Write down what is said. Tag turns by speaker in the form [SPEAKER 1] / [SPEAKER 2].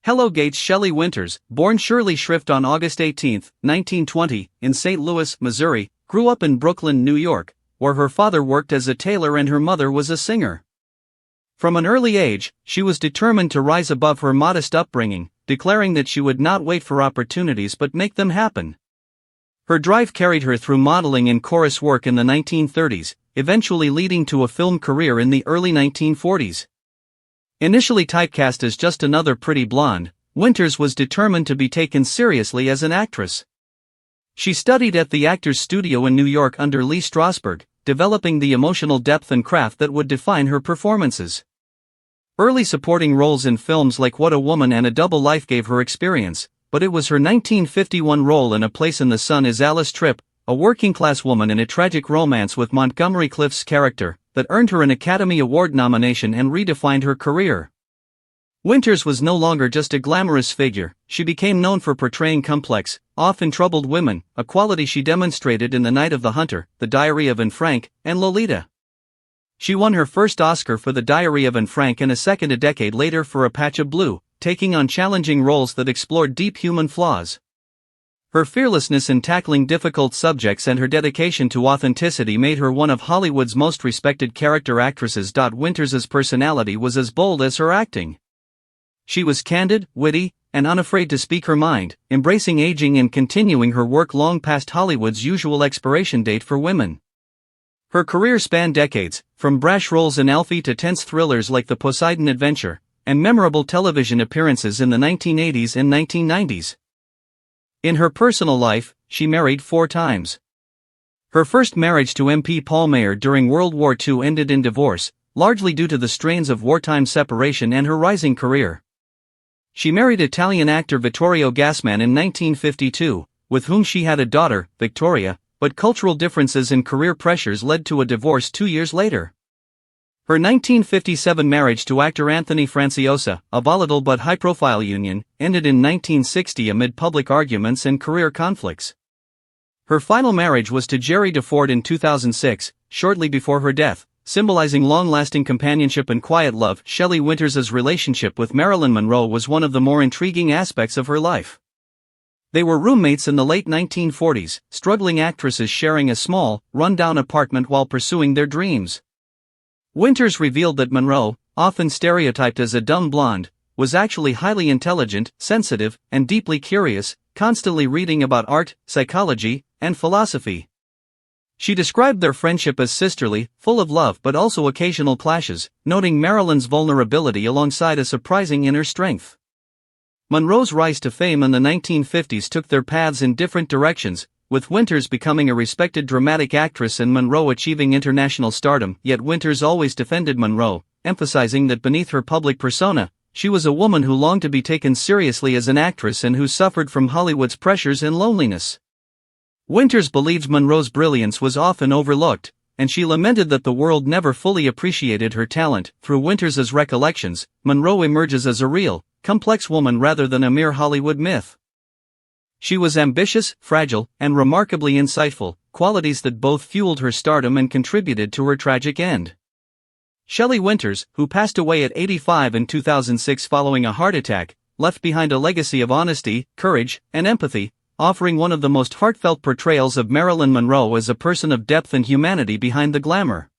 [SPEAKER 1] Hello Gates. Shelley Winters, born Shirley Shrift on August 18, 1920, in St. Louis, Missouri, grew up in Brooklyn, New York, where her father worked as a tailor and her mother was a singer. From an early age, she was determined to rise above her modest upbringing, declaring that she would not wait for opportunities but make them happen. Her drive carried her through modeling and chorus work in the 1930s, eventually leading to a film career in the early 1940s. Initially typecast as just another pretty blonde, Winters was determined to be taken seriously as an actress. She studied at the Actors Studio in New York under Lee Strasberg, developing the emotional depth and craft that would define her performances. Early supporting roles in films like What a Woman and A Double Life gave her experience, but it was her 1951 role in A Place in the Sun as Alice Tripp, a working-class woman in a tragic romance with Montgomery Clift's character, that earned her an Academy Award nomination and redefined her career. Winters was no longer just a glamorous figure. She became known for portraying complex, often troubled women, a quality she demonstrated in The Night of the Hunter, The Diary of Anne Frank, and Lolita. She won her first Oscar for The Diary of Anne Frank and a second a decade later for A Patch of Blue, taking on challenging roles that explored deep human flaws. Her fearlessness in tackling difficult subjects and her dedication to authenticity made her one of Hollywood's most respected character actresses. Winters's personality was as bold as her acting. She was candid, witty, and unafraid to speak her mind, embracing aging and continuing her work long past Hollywood's usual expiration date for women. Her career spanned decades, from brash roles in Alfie to tense thrillers like The Poseidon Adventure, and memorable television appearances in the 1980s and 1990s. In her personal life, she married 4 times. Her first marriage to MP Paul Mayer during World War II ended in divorce, largely due to the strains of wartime separation and her rising career. She married Italian actor Vittorio Gassman in 1952, with whom she had a daughter, Victoria, but cultural differences and career pressures led to a divorce 2 years later. Her 1957 marriage to actor Anthony Franciosa, a volatile but high-profile union, ended in 1960 amid public arguments and career conflicts. Her final marriage was to Jerry DeFord in 2006, shortly before her death, symbolizing long-lasting companionship and quiet love. Shelley Winters' relationship with Marilyn Monroe was one of the more intriguing aspects of her life. They were roommates in the late 1940s, struggling actresses sharing a small, run-down apartment while pursuing their dreams. Winters revealed that Monroe, often stereotyped as a dumb blonde, was actually highly intelligent, sensitive, and deeply curious, constantly reading about art, psychology, and philosophy. She described their friendship as sisterly, full of love but also occasional clashes, noting Marilyn's vulnerability alongside a surprising inner strength. Monroe's rise to fame in the 1950s took their paths in different directions, with Winters becoming a respected dramatic actress and Monroe achieving international stardom. Yet Winters always defended Monroe, emphasizing that beneath her public persona, she was a woman who longed to be taken seriously as an actress and who suffered from Hollywood's pressures and loneliness. Winters believed Monroe's brilliance was often overlooked, and she lamented that the world never fully appreciated her talent. Through Winters' recollections, Monroe emerges as a real, complex woman rather than a mere Hollywood myth. She was ambitious, fragile, and remarkably insightful, qualities that both fueled her stardom and contributed to her tragic end. Shelley Winters, who passed away at 85 in 2006 following a heart attack, left behind a legacy of honesty, courage, and empathy, offering one of the most heartfelt portrayals of Marilyn Monroe as a person of depth and humanity behind the glamour.